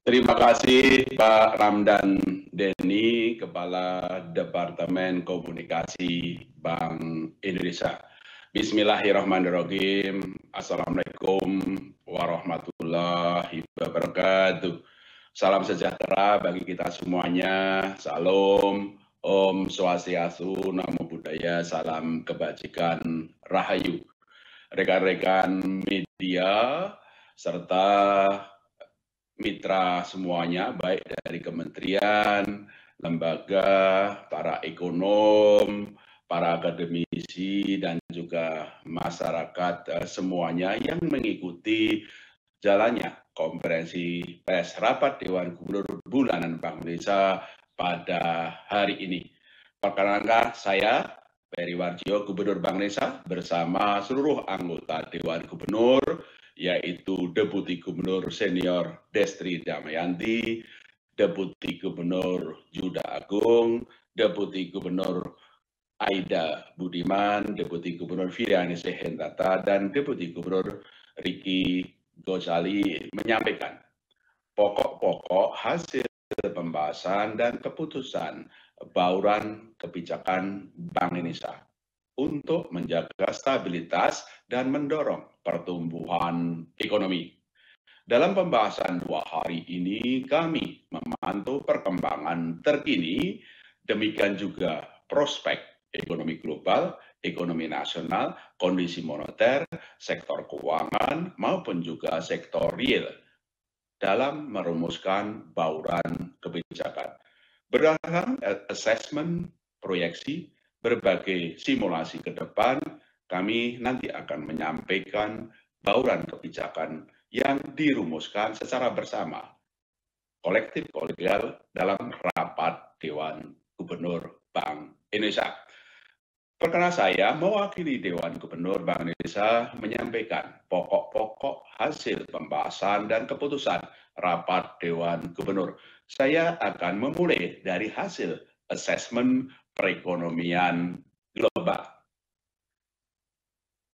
Terima kasih Pak Ramdan Denny, Kepala Departemen Komunikasi Bank Indonesia. Bismillahirrahmanirrahim. Assalamualaikum warahmatullahi wabarakatuh. Salam sejahtera bagi kita semuanya. Salam, Om Swastiastu, Namo Buddhaya, salam kebajikan, Rahayu. Rekan-rekan media, serta mitra semuanya, baik dari kementerian, lembaga, para ekonom, para akademisi, dan juga masyarakat semuanya yang mengikuti jalannya konferensi pers rapat Dewan Gubernur Bulanan Bank Indonesia pada hari ini. Perkenalkan saya, Peri Warjio, Gubernur Bank Indonesia, bersama seluruh anggota Dewan Gubernur, yaitu Deputi Gubernur Senior Destri Damayanti, Deputi Gubernur Yuda Agung, Deputi Gubernur Aida Budiman, Deputi Gubernur Firiani Sehendata, dan Deputi Gubernur Riki Gozali menyampaikan pokok-pokok hasil pembahasan dan keputusan bauran kebijakan Bank Indonesia untuk menjaga stabilitas dan mendorong pertumbuhan ekonomi. Dalam pembahasan 2 hari ini, kami memantau perkembangan terkini, demikian juga prospek ekonomi global, ekonomi nasional, kondisi moneter, sektor keuangan, maupun juga sektor real dalam merumuskan bauran kebijakan. Berdasarkan asesmen proyeksi berbagai simulasi ke depan, kami nanti akan menyampaikan bauran kebijakan yang dirumuskan secara bersama, kolektif kolegial dalam rapat Dewan Gubernur Bank Indonesia. Perkenal saya mewakili Dewan Gubernur Bank Indonesia menyampaikan pokok-pokok hasil pembahasan dan keputusan rapat Dewan Gubernur. Saya akan memulai dari hasil asesmen perekonomian global.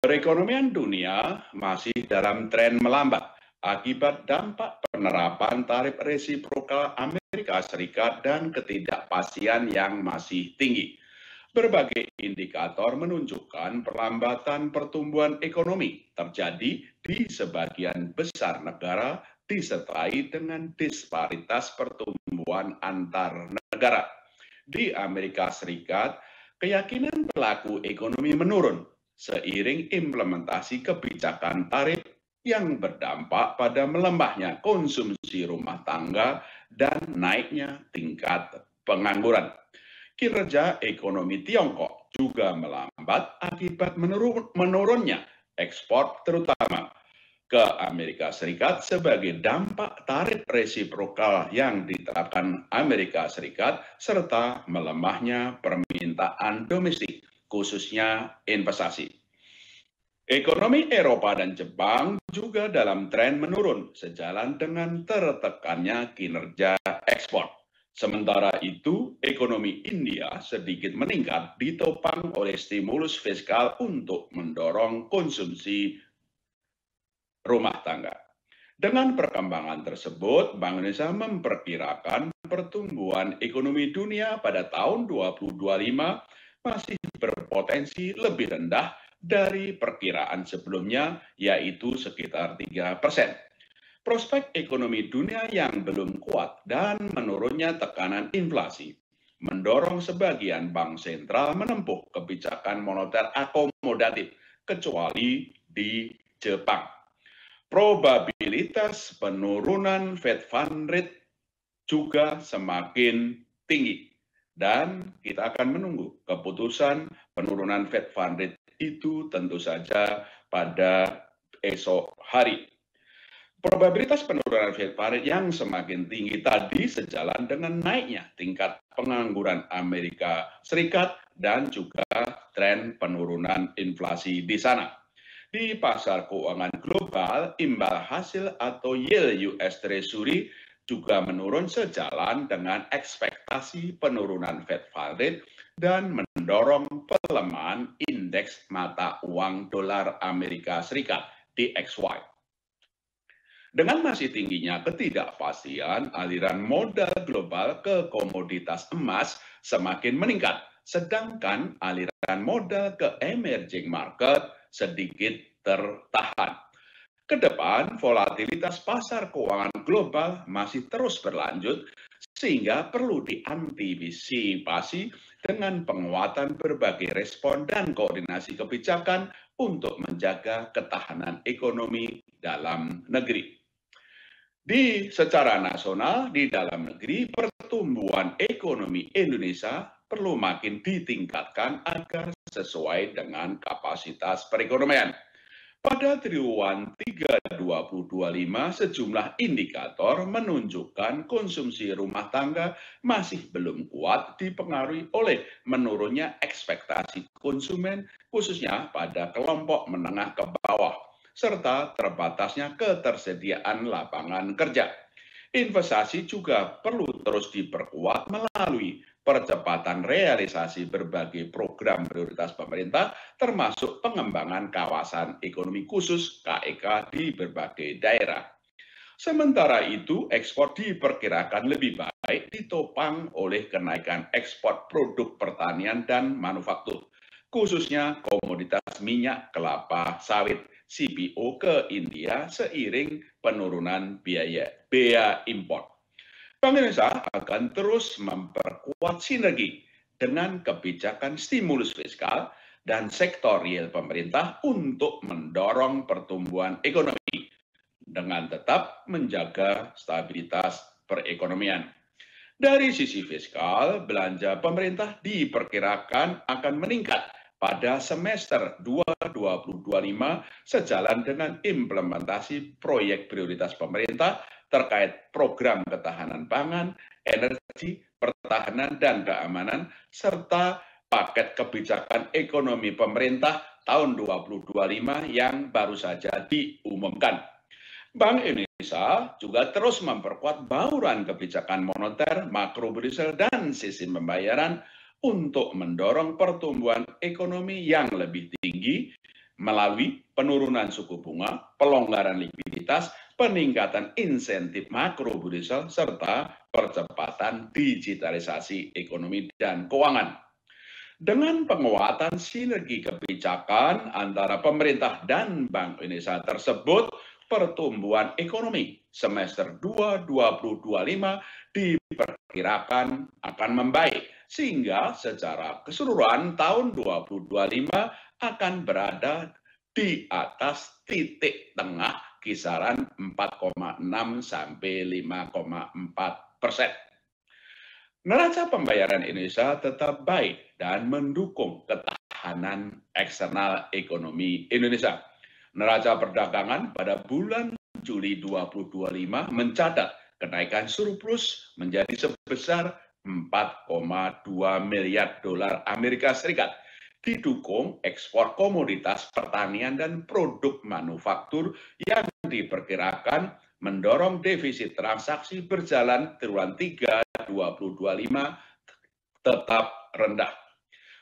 Perekonomian dunia masih dalam tren melambat akibat dampak penerapan tarif resiprokal Amerika Serikat dan ketidakpastian yang masih tinggi. Berbagai indikator menunjukkan perlambatan pertumbuhan ekonomi terjadi di sebagian besar negara disertai dengan disparitas pertumbuhan antar negara. Di Amerika Serikat, keyakinan pelaku ekonomi menurun seiring implementasi kebijakan tarif yang berdampak pada melemahnya konsumsi rumah tangga dan naiknya tingkat pengangguran. Kinerja ekonomi Tiongkok juga melambat akibat menurunnya ekspor terutama ke Amerika Serikat sebagai dampak tarif resiprokal yang diterapkan Amerika Serikat serta melemahnya permintaan domestik, khususnya investasi. Ekonomi Eropa dan Jepang juga dalam tren menurun sejalan dengan tertekannya kinerja ekspor. Sementara itu, ekonomi India sedikit meningkat ditopang oleh stimulus fiskal untuk mendorong konsumsi rumah tangga. Dengan perkembangan tersebut, Bank Indonesia memperkirakan pertumbuhan ekonomi dunia pada tahun 2025 masih berpotensi lebih rendah dari perkiraan sebelumnya, yaitu sekitar 3%. Prospek ekonomi dunia yang belum kuat dan menurunnya tekanan inflasi mendorong sebagian bank sentral menempuh kebijakan moneter akomodatif, kecuali di Jepang. Probabilitas penurunan Fed Fund Rate juga semakin tinggi, dan kita akan menunggu keputusan penurunan Fed Fund Rate itu tentu saja pada esok hari. Probabilitas penurunan Fed Fund Rate yang semakin tinggi tadi sejalan dengan naiknya tingkat pengangguran Amerika Serikat dan juga tren penurunan inflasi di sana. Di pasar keuangan global, imbal hasil atau yield US Treasury juga menurun sejalan dengan ekspektasi penurunan Fed Fund Rate dan mendorong pelemahan indeks mata uang dolar Amerika Serikat DXY. Dengan masih tingginya ketidakpastian, aliran modal global ke komoditas emas semakin meningkat, sedangkan aliran modal ke emerging market sedikit tertahan. Kedepan, volatilitas pasar keuangan global masih terus berlanjut, sehingga perlu diantisipasi dengan penguatan berbagai respon dan koordinasi kebijakan untuk menjaga ketahanan ekonomi dalam negeri. Secara nasional, di dalam negeri, pertumbuhan ekonomi Indonesia perlu makin ditingkatkan agar sesuai dengan kapasitas perekonomian. Pada triwulan 3 2025, sejumlah indikator menunjukkan konsumsi rumah tangga masih belum kuat dipengaruhi oleh menurunnya ekspektasi konsumen, khususnya pada kelompok menengah ke bawah, serta terbatasnya ketersediaan lapangan kerja. Investasi juga perlu terus diperkuat melalui percepatan realisasi berbagai program prioritas pemerintah, termasuk pengembangan kawasan ekonomi khusus (KEK) di berbagai daerah. Sementara itu, ekspor diperkirakan lebih baik ditopang oleh kenaikan ekspor produk pertanian dan manufaktur, khususnya komoditas minyak kelapa sawit (CPO) ke India seiring penurunan biaya impor. Bank Indonesia akan terus memperkuat sinergi dengan kebijakan stimulus fiskal dan sektorial pemerintah untuk mendorong pertumbuhan ekonomi dengan tetap menjaga stabilitas perekonomian. Dari sisi fiskal, belanja pemerintah diperkirakan akan meningkat pada semester 2025 sejalan dengan implementasi proyek prioritas pemerintah terkait program ketahanan pangan, energi, pertahanan, dan keamanan, serta paket kebijakan ekonomi pemerintah tahun 2025 yang baru saja diumumkan. Bank Indonesia juga terus memperkuat bauran kebijakan moneter, makrobudensial, dan sistem pembayaran untuk mendorong pertumbuhan ekonomi yang lebih tinggi melalui penurunan suku bunga, pelonggaran likuiditas, peningkatan insentif makrobudensial, serta percepatan digitalisasi ekonomi dan keuangan. Dengan penguatan sinergi kebijakan antara pemerintah dan Bank Indonesia tersebut, pertumbuhan ekonomi semester 2 2025 diperkirakan akan membaik, sehingga secara keseluruhan tahun 2025 akan berada di atas titik tengah kisaran 4,6 sampai 5,4%. Neraca pembayaran Indonesia tetap baik dan mendukung ketahanan eksternal ekonomi Indonesia. Neraca perdagangan pada bulan Juli 2025 mencatat kenaikan surplus menjadi sebesar 4,2 miliar dolar Amerika Serikat, didukung ekspor komoditas pertanian dan produk manufaktur yang diperkirakan mendorong defisit transaksi berjalan triwulan 3 2025 tetap rendah.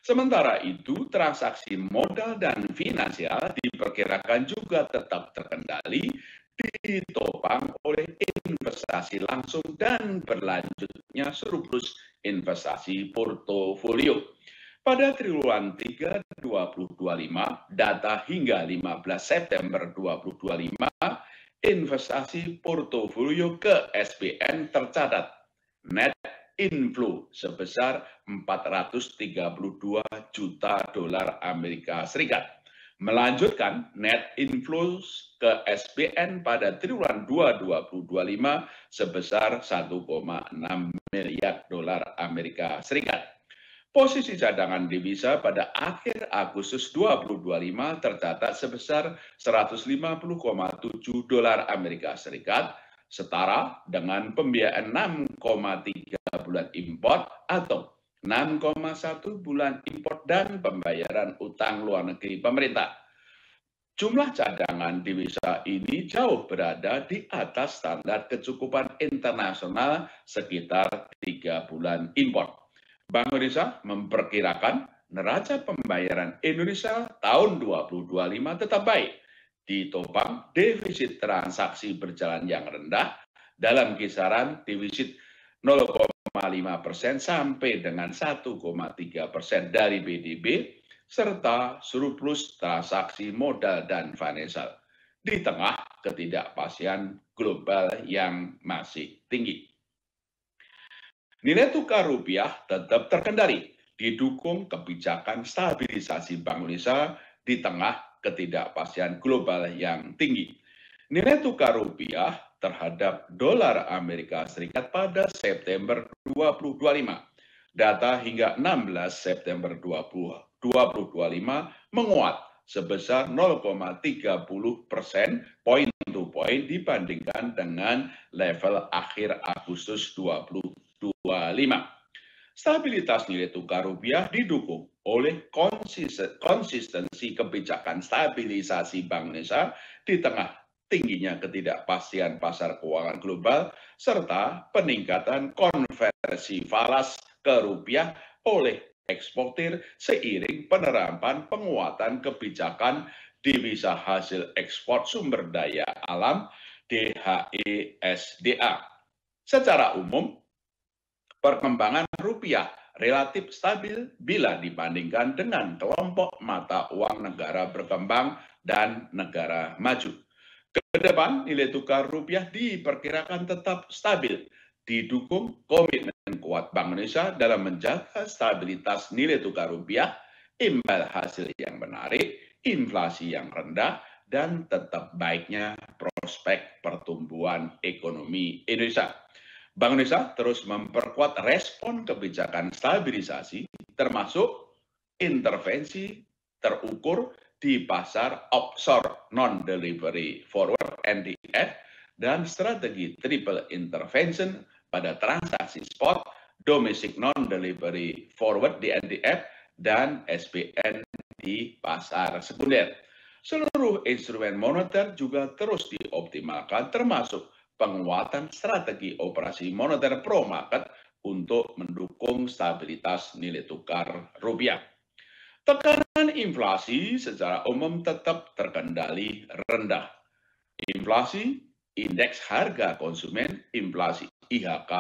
Sementara itu, transaksi modal dan finansial diperkirakan juga tetap terkendali, ditopang oleh investasi langsung dan berlanjutnya surplus investasi portofolio. Pada triwulan 3 2025, data hingga 15 September 2025, investasi portofolio ke SBN tercatat net inflow sebesar 432 juta dolar Amerika Serikat. Melanjutkan net inflows ke SBN pada triwulan 2 2025 sebesar 1,6 miliar dolar Amerika Serikat. Posisi cadangan devisa pada akhir Agustus 2025 tercatat sebesar 150,7 dolar Amerika Serikat, setara dengan pembiayaan 6,3 bulan impor atau 6,1 bulan impor dan pembayaran utang luar negeri pemerintah. Jumlah cadangan devisa ini jauh berada di atas standar kecukupan internasional sekitar 3 bulan impor. Bank Indonesia memperkirakan neraca pembayaran Indonesia tahun 2025 tetap baik Ditopang defisit transaksi berjalan yang rendah dalam kisaran defisit 0,5% sampai dengan 1,3% dari PDB, serta surplus transaksi modal dan financial di tengah ketidakpastian global yang masih tinggi. Nilai tukar rupiah tetap terkendali, didukung kebijakan stabilisasi Bank Indonesia di tengah ketidakpastian global yang tinggi. Nilai tukar rupiah terhadap dolar Amerika Serikat pada September 2025, data hingga 16 September 2025 menguat sebesar 0,30% poin to poin dibandingkan dengan level akhir Agustus 2025. Stabilitas nilai tukar rupiah didukung oleh konsistensi kebijakan stabilisasi Bank Indonesia di tengah tingginya ketidakpastian pasar keuangan global serta peningkatan konversi falas ke rupiah oleh eksportir seiring penerapan penguatan kebijakan devisa hasil ekspor sumber daya alam DHESDA. Secara umum, perkembangan rupiah relatif stabil bila dibandingkan dengan kelompok mata uang negara berkembang dan negara maju. Ke depan, nilai tukar rupiah diperkirakan tetap stabil, didukung komitmen kuat Bank Indonesia dalam menjaga stabilitas nilai tukar rupiah, imbal hasil yang menarik, inflasi yang rendah, dan tetap baiknya prospek pertumbuhan ekonomi Indonesia. Bank Indonesia terus memperkuat respon kebijakan stabilisasi, termasuk intervensi terukur di pasar offshore non-delivery forward NDF dan strategi triple intervention pada transaksi spot, domestic non-delivery forward di NDF, dan SBN di pasar sekunder. Seluruh instrumen moneter juga terus dioptimalkan, termasuk penguatan strategi operasi moneter pro market untuk mendukung stabilitas nilai tukar rupiah. Tekanan inflasi secara umum tetap terkendali rendah. Inflasi indeks harga konsumen, inflasi IHK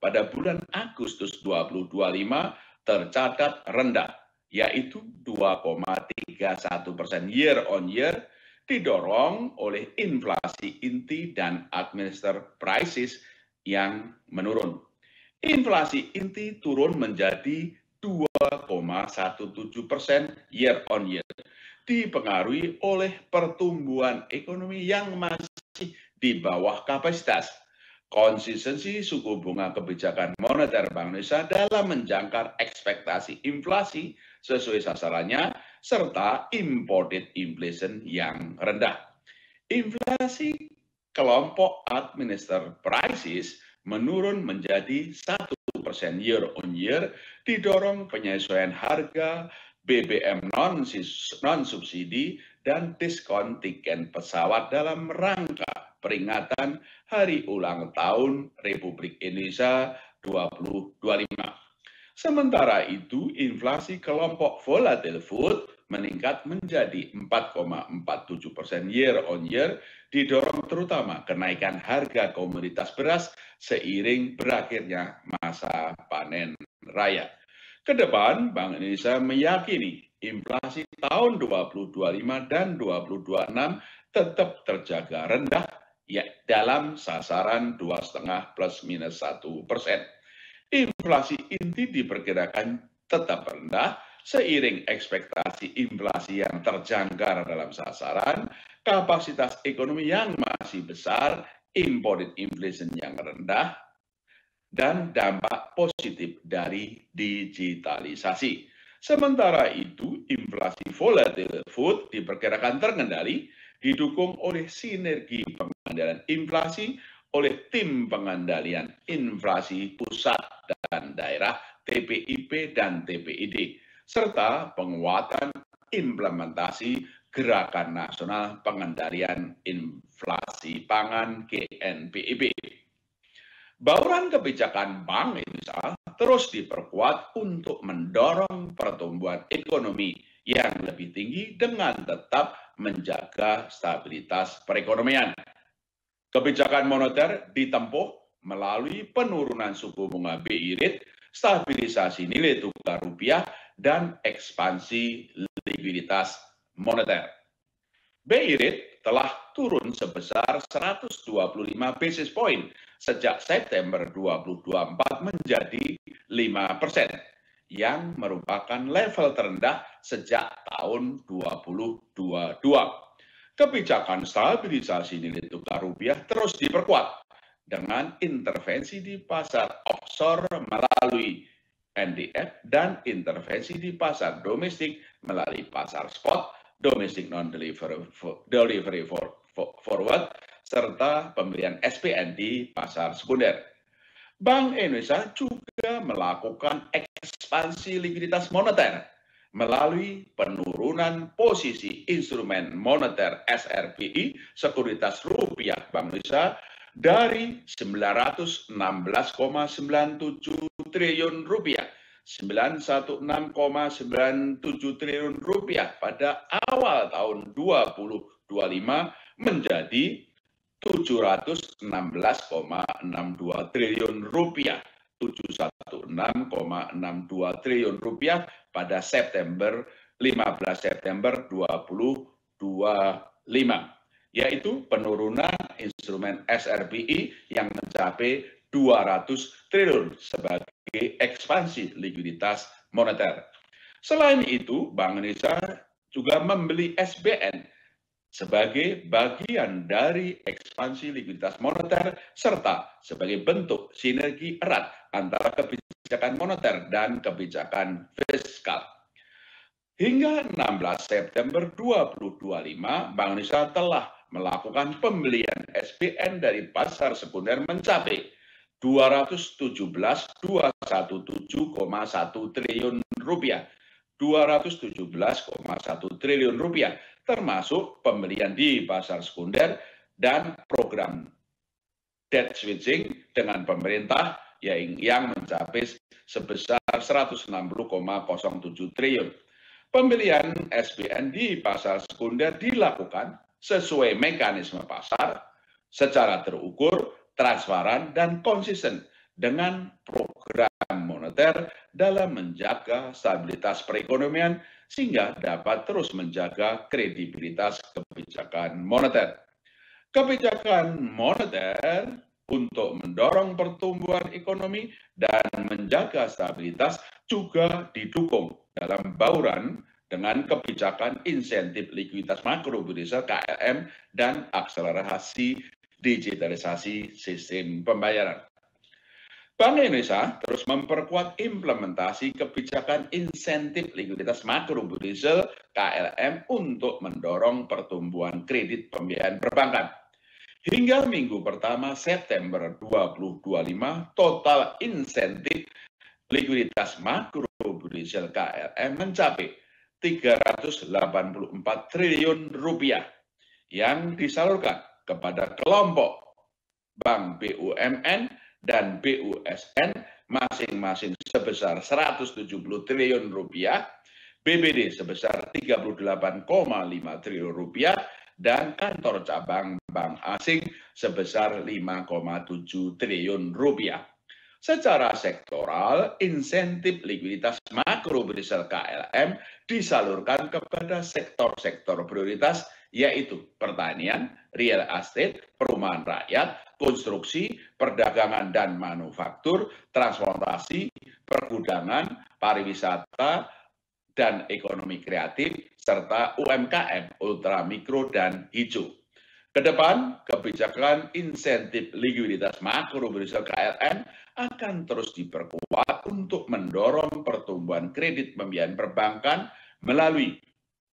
pada bulan Agustus 2025 tercatat rendah, yaitu 2,31% year on year, didorong oleh inflasi inti dan administered prices yang menurun. Inflasi inti turun menjadi 2,17% year on year, dipengaruhi oleh pertumbuhan ekonomi yang masih di bawah kapasitas. Konsistensi suku bunga kebijakan moneter Bank Indonesia dalam menjangkar ekspektasi inflasi sesuai sasarannya, serta imported inflation yang rendah. Inflasi kelompok administered prices menurun menjadi 1% year on year, didorong penyesuaian harga BBM non-subsidi dan diskon tiket pesawat dalam rangka peringatan Hari Ulang Tahun Republik Indonesia 2025. Sementara itu, inflasi kelompok volatile food meningkat menjadi 4,47% year on year, didorong terutama kenaikan harga komoditas beras seiring berakhirnya masa panen raya. Kedepan, Bank Indonesia meyakini inflasi tahun 2025 dan 2026 tetap terjaga rendah, ya, dalam sasaran 2,5 plus minus 1%. Inflasi inti diperkirakan tetap rendah seiring ekspektasi inflasi yang terjangkar dalam sasaran, kapasitas ekonomi yang masih besar, imported inflation yang rendah, dan dampak positif dari digitalisasi. Sementara itu, inflasi volatile food diperkirakan terkendali, didukung oleh sinergi pengendalian inflasi oleh tim pengendalian inflasi pusat dan daerah TPIP dan TPID, serta penguatan implementasi Gerakan Nasional Pengendalian Inflasi Pangan GNPIP. Bauran kebijakan Bank Indonesia terus diperkuat untuk mendorong pertumbuhan ekonomi yang lebih tinggi dengan tetap menjaga stabilitas perekonomian. Kebijakan moneter ditempuh melalui penurunan suku bunga BI rate, stabilisasi nilai tukar rupiah, dan ekspansi likuiditas moneter. BI rate telah turun sebesar 125 basis point sejak September 2024 menjadi 5%, yang merupakan level terendah sejak tahun 2022. Kebijakan stabilisasi nilai tukar rupiah terus diperkuat dengan intervensi di pasar offshore melalui NDF dan intervensi di pasar domestik melalui pasar spot, domestic non-delivery forward, serta pembelian SPN di pasar sekunder. Bank Indonesia juga melakukan ekspansi likuiditas moneter melalui penurunan posisi instrumen moneter SRBI sekuritas rupiah Bank Indonesia dari 916,97 triliun rupiah 916,97 triliun rupiah pada awal tahun 2025 menjadi 716,62 triliun rupiah 716,62 triliun rupiah pada September 15 September 2025, yaitu penurunan instrumen SRBI yang mencapai 200 triliun sebagai ekspansi likuiditas moneter. Selain itu, Bank Indonesia juga membeli SBN sebagai bagian dari ekspansi likuiditas moneter serta sebagai bentuk sinergi erat antara kebijakan moneter dan kebijakan fiskal. Hingga 16 September 2025, Bank Indonesia telah melakukan pembelian SBN dari pasar sekunder mencapai 217,1 triliun rupiah. 217,1 triliun rupiah, termasuk pembelian di pasar sekunder dan program debt switching dengan pemerintah yang mencapai sebesar 160,07 triliun. Pembelian SBN di pasar sekunder dilakukan sesuai mekanisme pasar secara terukur, transparan, dan konsisten dengan program moneter dalam menjaga stabilitas perekonomian sehingga dapat terus menjaga kredibilitas kebijakan moneter. Kebijakan moneter untuk mendorong pertumbuhan ekonomi dan menjaga stabilitas juga didukung dalam bauran dengan kebijakan insentif likuiditas makro Brisel KLM dan akselerasi digitalisasi sistem pembayaran. Bank Indonesia terus memperkuat implementasi kebijakan insentif likuiditas makro Brisel KLM untuk mendorong pertumbuhan kredit pembiayaan perbankan. Hingga minggu pertama September 2025, total insentif likuiditas makro Brisel KLM mencapai 384 triliun rupiah yang disalurkan kepada kelompok bank BUMN dan BUSN masing-masing sebesar 170 triliun rupiah, BBD sebesar 38,5 triliun rupiah, dan kantor cabang bank asing sebesar 5,7 triliun rupiah. Secara sektoral, insentif likuiditas makro Brisel KLM disalurkan kepada sektor-sektor prioritas yaitu pertanian, real estate, perumahan rakyat, konstruksi, perdagangan dan manufaktur, transportasi, pergudangan, pariwisata, dan ekonomi kreatif, serta UMKM, ultramikro, dan hijau. Kedepan, kebijakan insentif likuiditas makro Brisel KLM akan terus diperkuat untuk mendorong pertumbuhan kredit pembiayaan perbankan melalui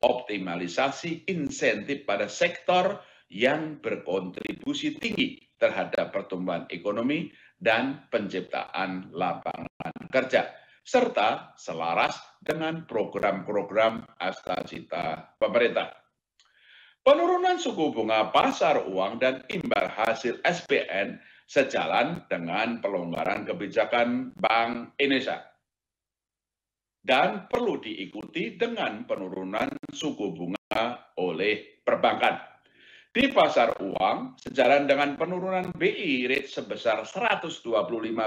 optimalisasi insentif pada sektor yang berkontribusi tinggi terhadap pertumbuhan ekonomi dan penciptaan lapangan kerja, serta selaras dengan program-program Astacita pemerintah. Penurunan suku bunga pasar uang dan imbal hasil SBN sejalan dengan pelonggaran kebijakan Bank Indonesia. dan perlu diikuti dengan penurunan suku bunga oleh perbankan. Di pasar uang, sejalan dengan penurunan BI rate sebesar 125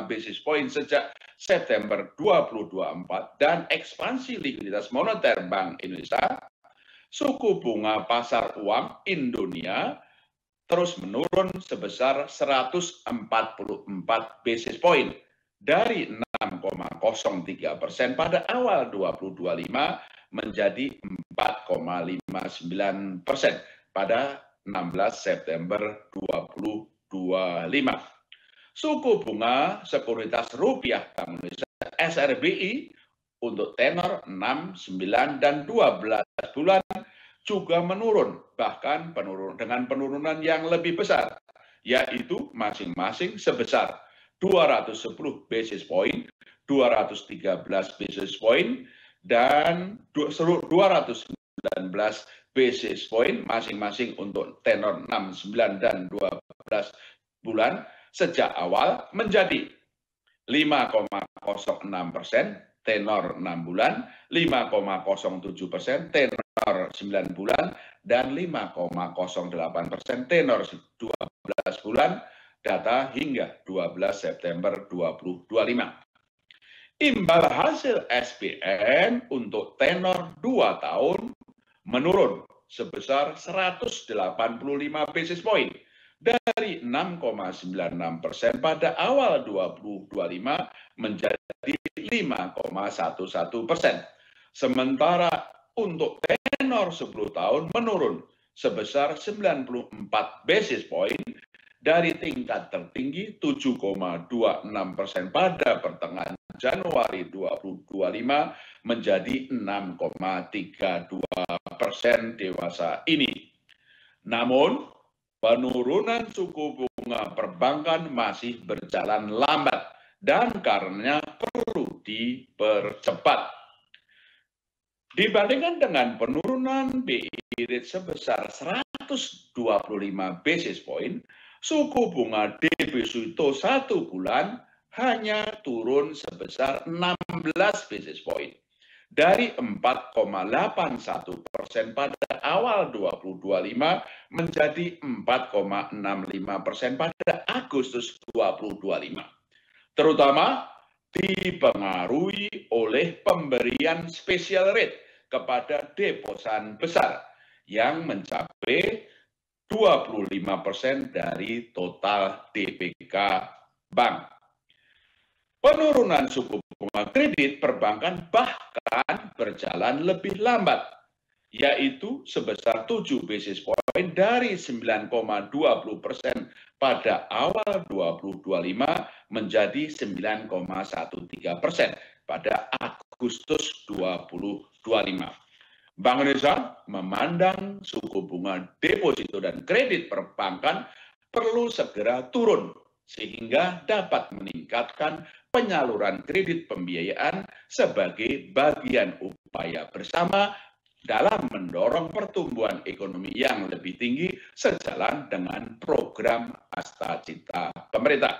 basis point sejak September 2024 dan ekspansi likuiditas moneter Bank Indonesia, suku bunga pasar uang Indonesia terus menurun sebesar 144 basis point dari 6,03% pada awal 2025 menjadi 4,59% pada 16 September 2025. Suku bunga sekuritas rupiah Bank Indonesia SRBI untuk tenor 6, 9, dan 12 bulan juga menurun, bahkan dengan penurunan yang lebih besar, yaitu masing-masing sebesar 210 basis point, 213 basis point, dan 219 basis point masing-masing untuk tenor 6, 9, dan 12 bulan sejak awal menjadi 5,06% tenor 6 bulan, 5,07% tenor 9 bulan, dan 5,08% tenor 12 bulan, data hingga 12 September 2025. Imbal hasil SBN untuk tenor 2 tahun menurun sebesar 185 basis point dari 6,96% pada awal 2025 menjadi 5,11%. Sementara untuk tenor 10 tahun menurun sebesar 94 basis point dari tingkat tertinggi 7,26% pada pertengahan Januari 2025 menjadi 6,32% dewasa ini. Namun, penurunan suku bunga perbankan masih berjalan lambat dan karenanya perlu dipercepat. Dibandingkan dengan penurunan BI rate sebesar 125 basis point, suku bunga deposito 1 bulan hanya turun sebesar 16 basis point dari 4,81% pada awal 2025 menjadi 4,65% pada Agustus 2025. Terutama dipengaruhi oleh pemberian special rate kepada deposan besar yang mencapai 25% dari total DPK bank. Penurunan suku bunga kredit perbankan bahkan berjalan lebih lambat, yaitu sebesar 7 basis point dari 9,20% pada awal 2025 menjadi 9,13% pada Agustus 2025. Bank Indonesia memandang suku bunga deposito dan kredit perbankan perlu segera turun sehingga dapat meningkatkan penyaluran kredit pembiayaan sebagai bagian upaya bersama dalam mendorong pertumbuhan ekonomi yang lebih tinggi sejalan dengan program Asta Cita pemerintah.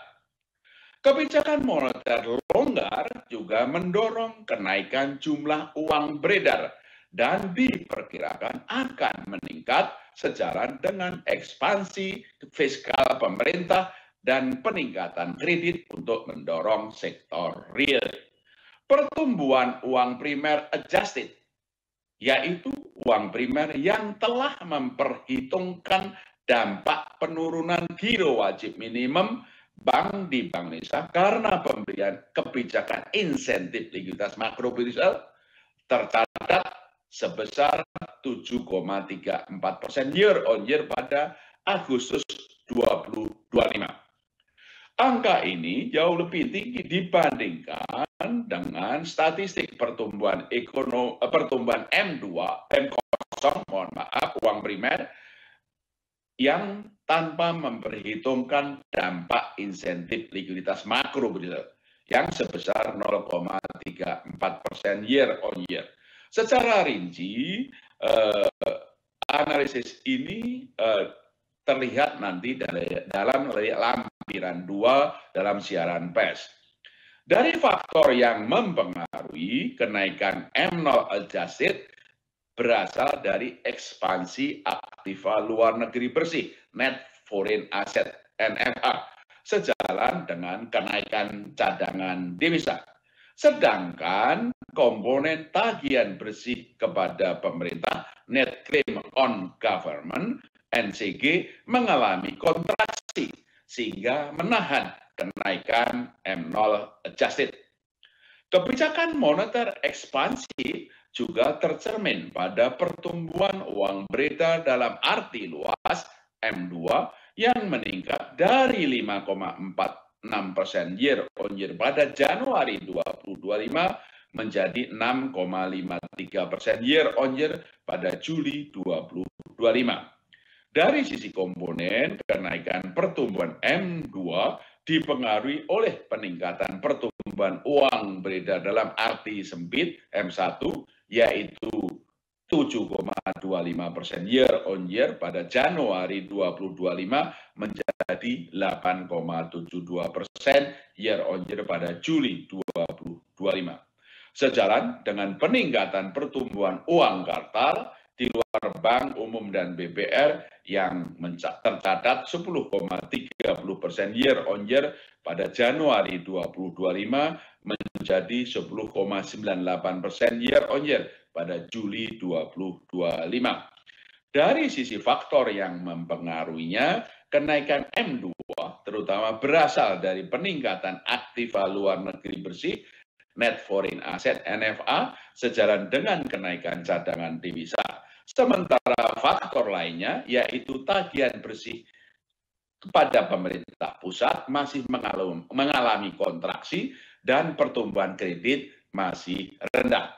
Kebijakan moneter longgar juga mendorong kenaikan jumlah uang beredar dan diperkirakan akan meningkat sejalan dengan ekspansi fiskal pemerintah dan peningkatan kredit untuk mendorong sektor real. Pertumbuhan uang primer adjusted, yaitu uang primer yang telah memperhitungkan dampak penurunan giro wajib minimum bank di Bank Indonesia karena pemberian kebijakan insentif likuiditas makrobudensial tercatat sebesar 7,34% year on year pada Agustus 2025. Angka ini jauh lebih tinggi dibandingkan dengan statistik pertumbuhan M0, uang primer yang tanpa memperhitungkan dampak insentif likuiditas makro yang sebesar 0,34% year on year. Secara rinci, analisis ini terlihat nanti dalam lampiran 2 dalam siaran pers. Dari faktor yang mempengaruhi kenaikan M0 adjusted berasal dari ekspansi aktiva luar negeri bersih net foreign asset NFA sejalan dengan kenaikan cadangan devisa. Sedangkan komponen tagihan bersih kepada pemerintah net claim on government NCG mengalami kontraksi sehingga menahan kenaikan M0 adjusted. Kebijakan moneter ekspansi juga tercermin pada pertumbuhan uang beredar dalam arti luas M2 yang meningkat dari 5,46% year on year pada Januari 2025 menjadi 6,53% year on year pada Juli 2025. Dari sisi komponen, kenaikan pertumbuhan M2 dipengaruhi oleh peningkatan pertumbuhan uang beredar dalam arti sempit M1 yaitu 7,25% year on year pada Januari 2025 menjadi 8,72% year on year pada Juli 2025. Sejalan dengan peningkatan pertumbuhan uang kartal di luar bank umum dan BBR yang tercatat 10,30% year on year pada Januari 2025 menjadi 10,98% year on year pada Juli 2025. Dari sisi faktor yang mempengaruhinya, kenaikan M2 terutama berasal dari peningkatan aktiva luar negeri bersih net foreign asset NFA sejalan dengan kenaikan cadangan devisa. Sementara faktor lainnya yaitu tagihan bersih kepada pemerintah pusat masih mengalami kontraksi dan pertumbuhan kredit masih rendah.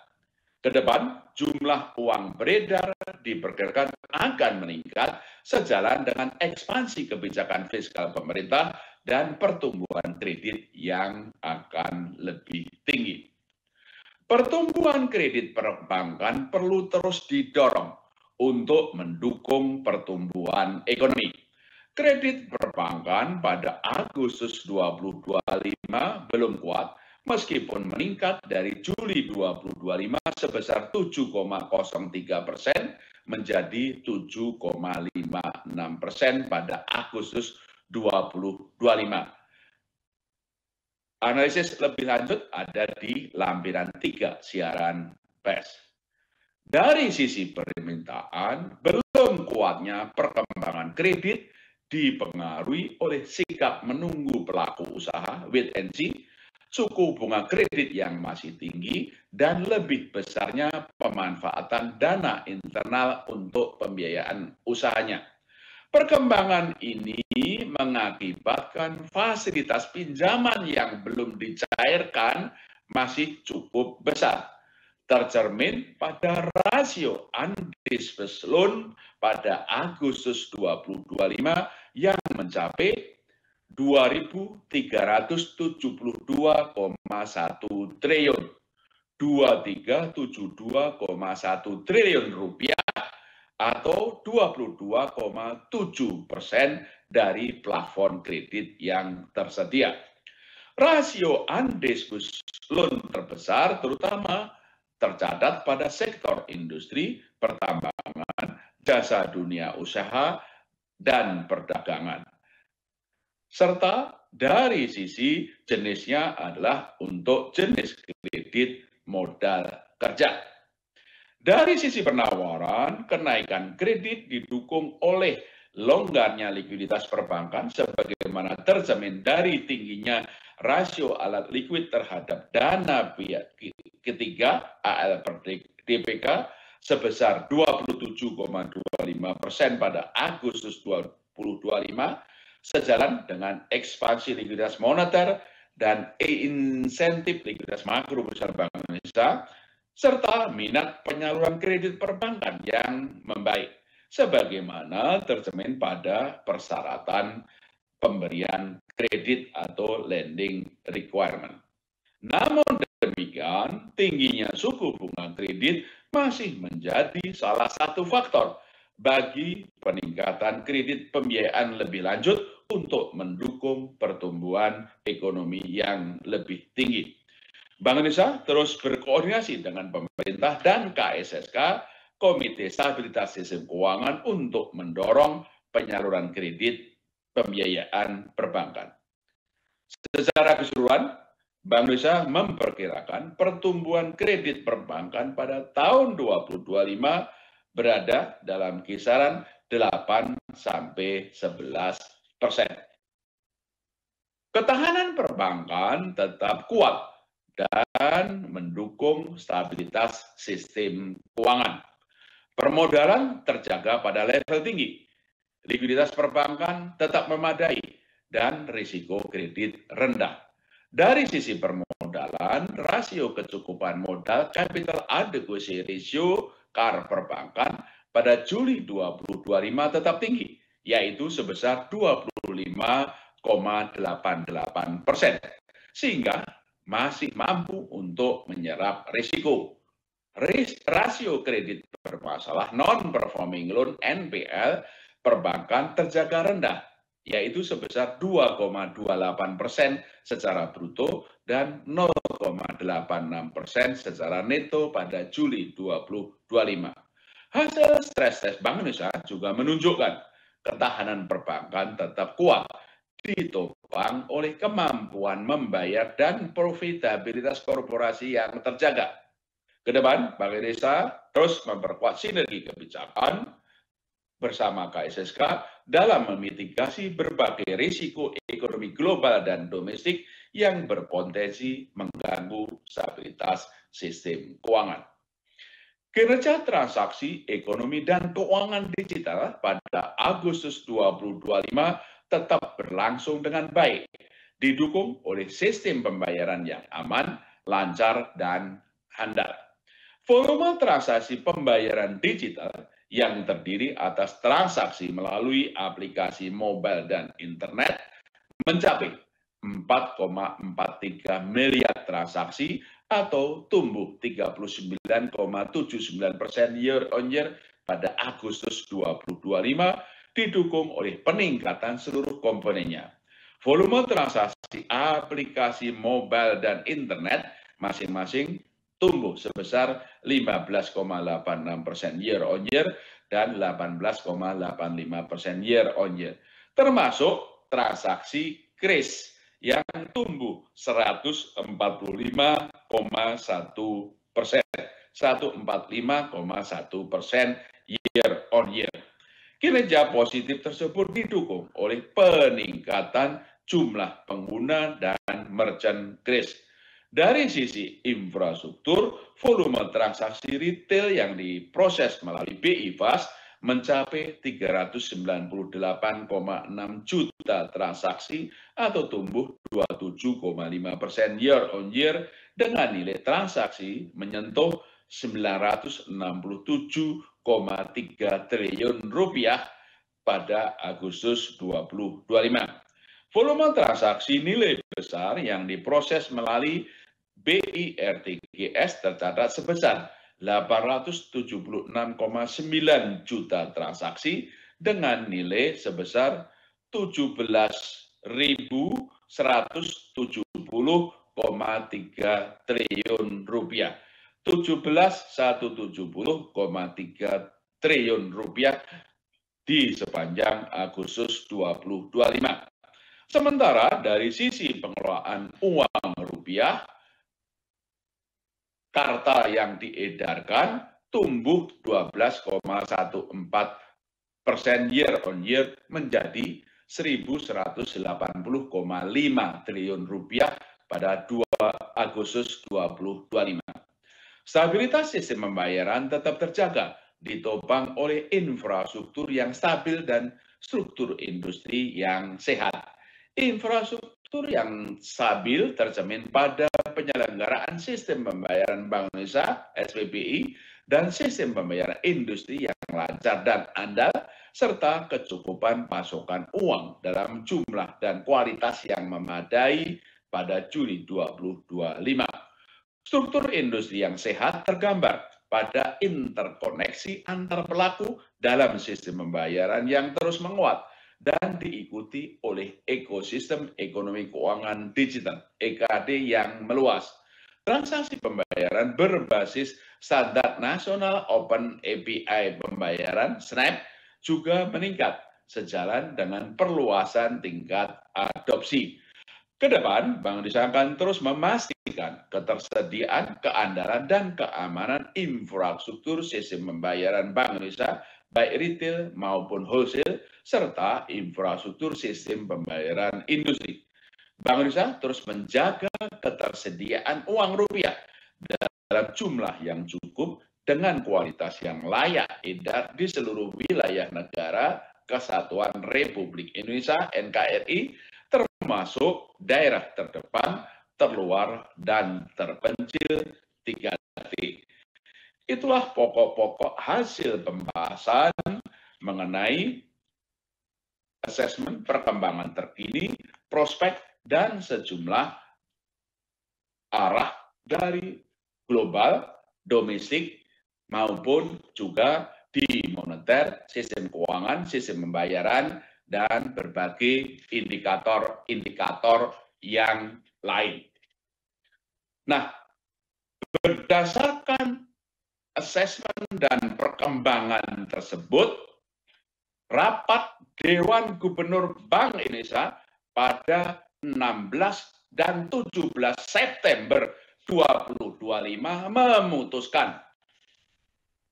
Kedepan, jumlah uang beredar diperkirakan akan meningkat sejalan dengan ekspansi kebijakan fiskal pemerintah dan pertumbuhan kredit yang akan lebih tinggi. Pertumbuhan kredit perbankan perlu terus didorong untuk mendukung pertumbuhan ekonomi. Kredit perbankan pada Agustus 2025 belum kuat meskipun meningkat dari Juli 2025 sebesar 7,03% menjadi 7,56% pada Agustus 2025. Analisis lebih lanjut ada di lampiran 3 siaran pers. Dari sisi permintaan, belum kuatnya perkembangan kredit dipengaruhi oleh sikap menunggu pelaku usaha wait and see, suku bunga kredit yang masih tinggi, dan lebih besarnya pemanfaatan dana internal untuk pembiayaan usahanya. Perkembangan ini mengakibatkan fasilitas pinjaman yang belum dicairkan masih cukup besar, tercermin pada rasio undisbursed loan pada Agustus 2025 yang mencapai 2.372,1 triliun, 2.372,1 triliun rupiah atau 22,7% dari plafon kredit yang tersedia. Rasio undisbursed loan terbesar terutama tercatat pada sektor industri, pertambangan, jasa dunia usaha, dan perdagangan. Serta dari sisi jenisnya adalah untuk jenis kredit modal kerja. Dari sisi penawaran, kenaikan kredit didukung oleh longgarnya likuiditas perbankan sebagaimana tercermin dari tingginya rasio alat likuid terhadap dana pihak ketiga AL per DPK sebesar 27,25% pada Agustus 2025 sejalan dengan ekspansi likuiditas moneter dan insentif likuiditas makro bersama Bank Indonesia serta minat penyaluran kredit perbankan yang membaik sebagaimana tercermin pada persyaratan pemberian kredit atau lending requirement. Namun demikian, tingginya suku bunga kredit masih menjadi salah satu faktor bagi peningkatan kredit pembiayaan lebih lanjut untuk mendukung pertumbuhan ekonomi yang lebih tinggi. Bank Indonesia terus berkoordinasi dengan pemerintah dan KSSK, Komite Stabilitas Sistem Keuangan, untuk mendorong penyaluran kredit pembiayaan perbankan. Secara keseluruhan, Bank Indonesia memperkirakan pertumbuhan kredit perbankan pada tahun 2025 berada dalam kisaran 8-11%. Ketahanan perbankan tetap kuat dan mendukung stabilitas sistem keuangan. Permodalan terjaga pada level tinggi, likuiditas perbankan tetap memadai, dan risiko kredit rendah. Dari sisi permodalan, rasio kecukupan modal capital adequacy ratio KAR perbankan pada Juli 2025 tetap tinggi, yaitu sebesar 25,88%, sehingga masih mampu untuk menyerap risiko. Rasio kredit bermasalah non-performing loan (NPL) perbankan terjaga rendah, yaitu sebesar 2,28% secara bruto dan 0,86% secara neto pada Juli 2025. Hasil stres tes Bank Indonesia juga menunjukkan ketahanan perbankan tetap kuat, ditopang oleh kemampuan membayar dan profitabilitas korporasi yang terjaga. Kedepan, Bank Indonesia terus memperkuat sinergi kebijakan bersama KSSK dalam memitigasi berbagai risiko ekonomi global dan domestik yang berpotensi mengganggu stabilitas sistem keuangan. Kinerja transaksi ekonomi dan keuangan digital pada Agustus 2025 tetap berlangsung dengan baik, didukung oleh sistem pembayaran yang aman, lancar, dan handal. Volume transaksi pembayaran digital yang terdiri atas transaksi melalui aplikasi mobile dan internet mencapai 4,43 miliar transaksi atau tumbuh 39,79% year on year pada Agustus 2025, didukung oleh peningkatan seluruh komponennya. Volume transaksi aplikasi mobile dan internet masing-masing tumbuh sebesar 15,86% year on year dan 18,85% year on year, termasuk transaksi KRIS yang tumbuh 145,1% year on year. Kinerja positif tersebut didukung oleh peningkatan jumlah pengguna dan merchant KRIS. Dari sisi infrastruktur, volume transaksi retail yang diproses melalui BI Fast mencapai 398,6 juta transaksi atau tumbuh 27,5% year on year dengan nilai transaksi menyentuh 967,3 triliun rupiah pada Agustus 2025. Volume transaksi nilai besar yang diproses melalui BIRTGS tercatat sebesar 876,9 juta transaksi dengan nilai sebesar 17.170,3 triliun rupiah. 17.170,3 triliun rupiah di sepanjang Agustus 2025. Sementara dari sisi pengelolaan uang rupiah, karta yang diedarkan tumbuh 12,14% year on year menjadi 1.180,5 triliun rupiah pada 2 Agustus 2025. Stabilitas sistem pembayaran tetap terjaga, ditopang oleh infrastruktur yang stabil dan struktur industri yang sehat. Infrastruktur yang stabil tercermin pada penyelenggaraan sistem pembayaran Bank Indonesia (SPBI) dan sistem pembayaran industri yang lancar dan andal, serta kecukupan pasokan uang dalam jumlah dan kualitas yang memadai pada Juli 2025. Struktur industri yang sehat tergambar pada interkoneksi antar pelaku dalam sistem pembayaran yang terus menguat dan diikuti oleh ekosistem ekonomi keuangan digital (EKD) yang meluas. Transaksi pembayaran berbasis standar nasional Open API pembayaran (SNAP) juga meningkat sejalan dengan perluasan tingkat adopsi. Ke depan, Bank Indonesia akan terus memastikan ketersediaan, keandalan, dan keamanan infrastruktur sistem pembayaran Bank Indonesia, baik retail maupun wholesale, serta infrastruktur sistem pembayaran industri. Bank Indonesia terus menjaga ketersediaan uang rupiah dalam jumlah yang cukup dengan kualitas yang layak edar di seluruh wilayah negara Kesatuan Republik Indonesia (NKRI), termasuk daerah terdepan, terluar, dan terpencil 3T. Itulah pokok-pokok hasil pembahasan mengenai asesmen perkembangan terkini, prospek, dan sejumlah arah dari global, domestik, maupun juga di moneter, sistem keuangan, sistem pembayaran, dan berbagai indikator-indikator yang lain. Nah, berdasarkan asesmen dan perkembangan tersebut, rapat Dewan Gubernur Bank Indonesia pada 16 dan 17 September 2025 memutuskan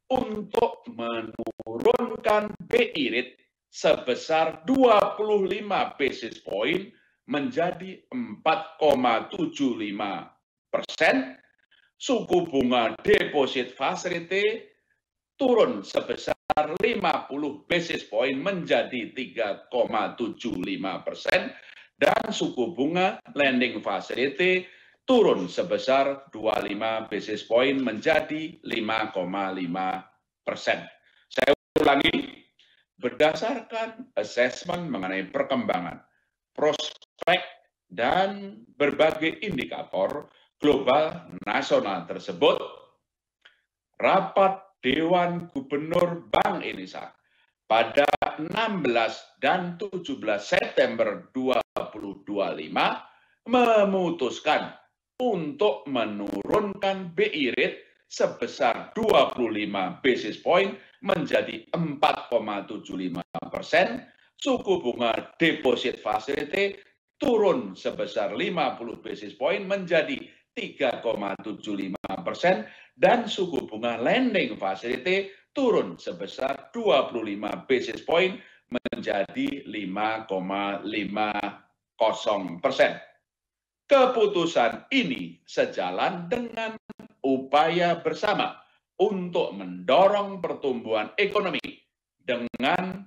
untuk menurunkan BI rate sebesar 25 basis point menjadi 4,75%, suku bunga deposit facility turun sebesar 50 basis point menjadi 3,75%, dan suku bunga lending facility turun sebesar 25 basis point menjadi 5,5%. Saya ulangi, berdasarkan asesmen mengenai perkembangan, prospek, dan berbagai indikator global nasional tersebut, rapat Dewan Gubernur Bank Indonesia pada 16 dan 17 September 2025 memutuskan untuk menurunkan BI rate sebesar 25 basis point menjadi 4,75%, suku bunga deposit facility turun sebesar 50 basis point menjadi 3,75%, dan suku bunga lending facility turun sebesar 25 basis point menjadi 5,50%. Keputusan ini sejalan dengan upaya bersama untuk mendorong pertumbuhan ekonomi dengan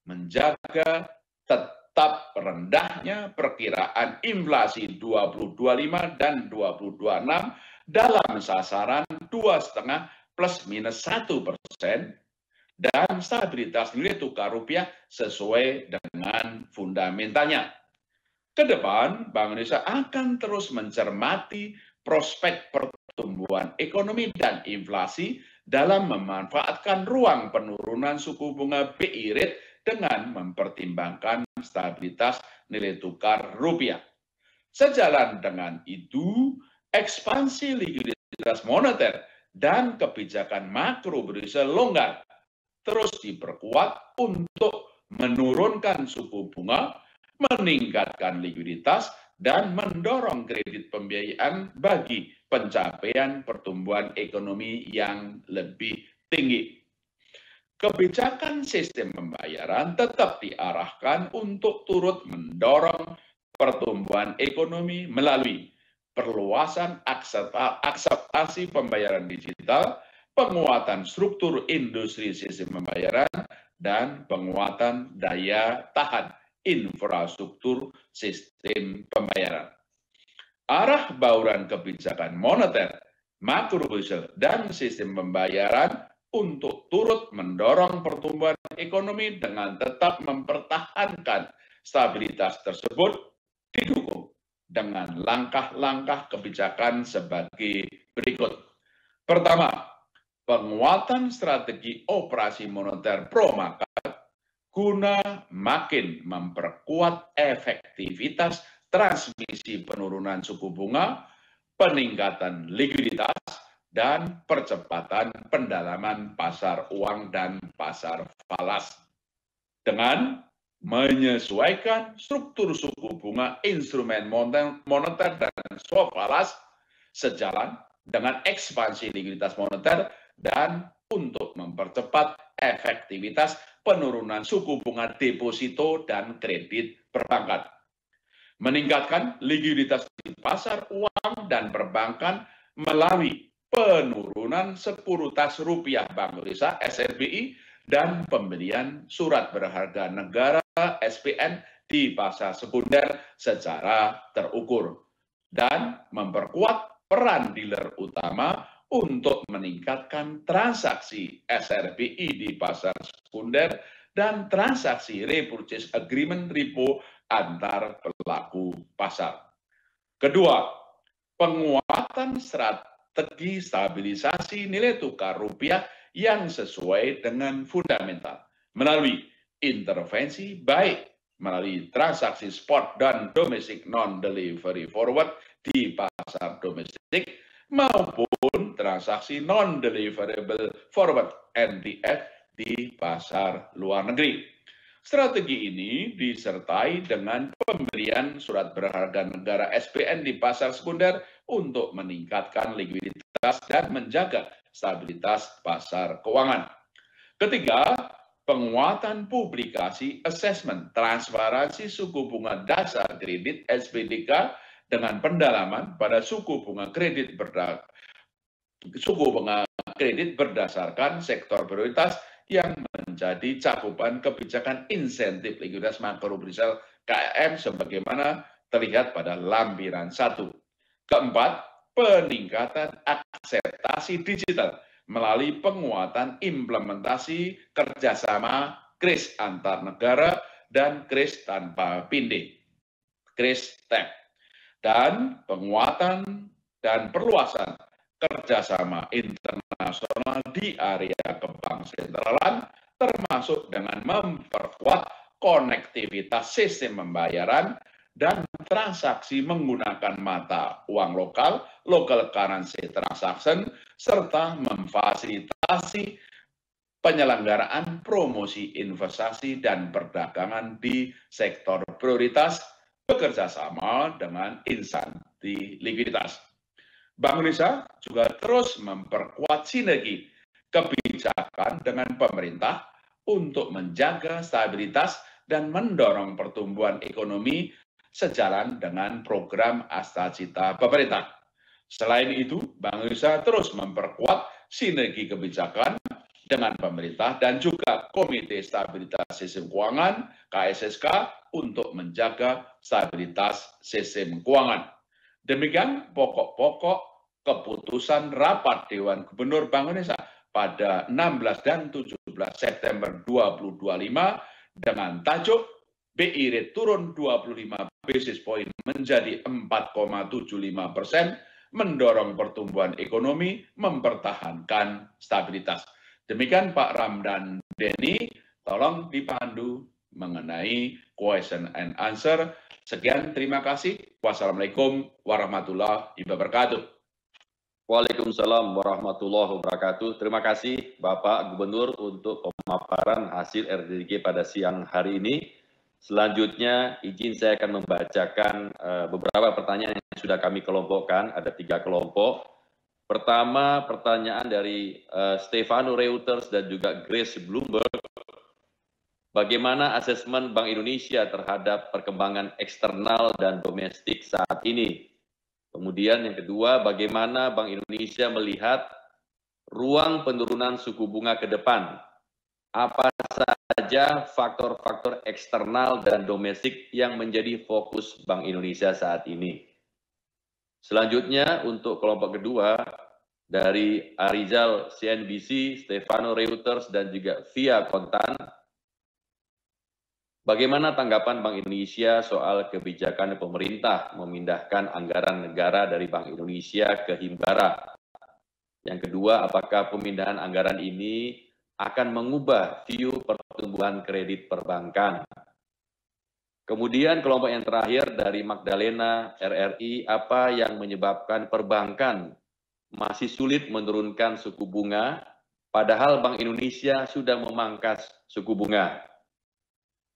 menjaga tetap rendahnya perkiraan inflasi 2025 dan 2026 dalam sasaran 2,5 plus minus 1%, dan stabilitas nilai tukar rupiah sesuai dengan fundamentalnya. Ke depan, Bank Indonesia akan terus mencermati prospek pertumbuhan ekonomi dan inflasi dalam memanfaatkan ruang penurunan suku bunga BI rate dengan mempertimbangkan stabilitas nilai tukar rupiah. Sejalan dengan itu, ekspansi likuiditas moneter dan kebijakan makro berisiko longgar terus diperkuat untuk menurunkan suku bunga, meningkatkan likuiditas, dan mendorong kredit pembiayaan bagi pencapaian pertumbuhan ekonomi yang lebih tinggi. Kebijakan sistem pembayaran tetap diarahkan untuk turut mendorong pertumbuhan ekonomi melalui perluasan akseptasi pembayaran digital, penguatan struktur industri sistem pembayaran, dan penguatan daya tahan infrastruktur sistem pembayaran. Arah bauran kebijakan moneter, makrobudensial, dan sistem pembayaran untuk turut mendorong pertumbuhan ekonomi dengan tetap mempertahankan stabilitas tersebut didukung dengan langkah-langkah kebijakan sebagai berikut. Pertama, penguatan strategi operasi moneter pro-market guna makin memperkuat efektivitas transmisi penurunan suku bunga, peningkatan likuiditas, dan percepatan pendalaman pasar uang dan pasar falas. Dengan menyesuaikan struktur suku bunga instrumen moneter dan swap falas sejalan dengan ekspansi likuiditas moneter dan untuk mempercepat efektivitas penurunan suku bunga deposito dan kredit perbankan. Meningkatkan likuiditas di pasar uang dan perbankan melalui penurunan sekuritas rupiah Bank Indonesia (SRBI) dan pembelian surat berharga negara (SPN) di pasar sekunder secara terukur, dan memperkuat peran dealer utama untuk meningkatkan transaksi SRBI di pasar sekunder dan transaksi repurchase agreement repo antar pelaku pasar. Kedua, penguatan strategi stabilisasi nilai tukar rupiah yang sesuai dengan fundamental melalui intervensi baik melalui transaksi spot dan domestic non-delivery forward di pasar domestik maupun transaksi non-deliverable forward (NDF) di pasar luar negeri. Strategi ini disertai dengan pembelian surat berharga negara (SPN) di pasar sekunder untuk meningkatkan likuiditas dan menjaga stabilitas pasar keuangan. Ketiga, penguatan publikasi asesmen transparansi suku bunga dasar kredit (SPDK) dengan pendalaman pada suku bunga kredit berdasarkan sektor prioritas yang menjadi cakupan kebijakan insentif likuiditas makroprudential KM sebagaimana terlihat pada lampiran 1. Keempat, peningkatan akseptasi digital melalui penguatan implementasi kerjasama KRIS antar negara dan KRIS tanpa pindih (KRIS TEP), dan penguatan dan perluasan kerjasama internasional di area kebang sentralan, termasuk dengan memperkuat konektivitas sistem pembayaran dan transaksi menggunakan mata uang lokal (local currency transaction), serta memfasilitasi penyelenggaraan promosi investasi dan perdagangan di sektor prioritas bekerjasama dengan instansi likuiditas. Bank Indonesia juga terus memperkuat sinergi kebijakan dengan pemerintah untuk menjaga stabilitas dan mendorong pertumbuhan ekonomi sejalan dengan program Astacita pemerintah. Selain itu, Bank Indonesia terus memperkuat sinergi kebijakan dengan pemerintah dan juga Komite Stabilitas Sistem Keuangan (KSSK) untuk menjaga stabilitas sistem keuangan. Demikian pokok-pokok keputusan rapat Dewan Gubernur Bank Indonesia pada 16 dan 17 September 2025 dengan tajuk BI rate turun 25 basis point menjadi 4,75%, mendorong pertumbuhan ekonomi, mempertahankan stabilitas. Demikian Pak Ramdan Denny, tolong dipandu mengenai question and answer. Sekian, terima kasih. Wassalamualaikum warahmatullahi wabarakatuh. Waalaikumsalam warahmatullahi wabarakatuh. Terima kasih Bapak Gubernur untuk pemaparan hasil RDG pada siang hari ini. Selanjutnya izin saya akan membacakan beberapa pertanyaan yang sudah kami kelompokkan, ada 3 kelompok. Pertama, pertanyaan dari Stefano Reuters dan juga Grace Bloomberg. Bagaimana asesmen Bank Indonesia terhadap perkembangan eksternal dan domestik saat ini? Kemudian yang kedua, bagaimana Bank Indonesia melihat ruang penurunan suku bunga ke depan? Apa saja faktor-faktor eksternal dan domestik yang menjadi fokus Bank Indonesia saat ini? Selanjutnya untuk kelompok kedua, dari Arizal CNBC, Stefano Reuters, dan juga Via Kontan, bagaimana tanggapan Bank Indonesia soal kebijakan pemerintah memindahkan anggaran negara dari Bank Indonesia ke Himbara? Yang kedua, apakah pemindahan anggaran ini akan mengubah view pertumbuhan kredit perbankan? Kemudian kelompok yang terakhir dari Magdalena RRI, apa yang menyebabkan perbankan masih sulit menurunkan suku bunga, padahal Bank Indonesia sudah memangkas suku bunga.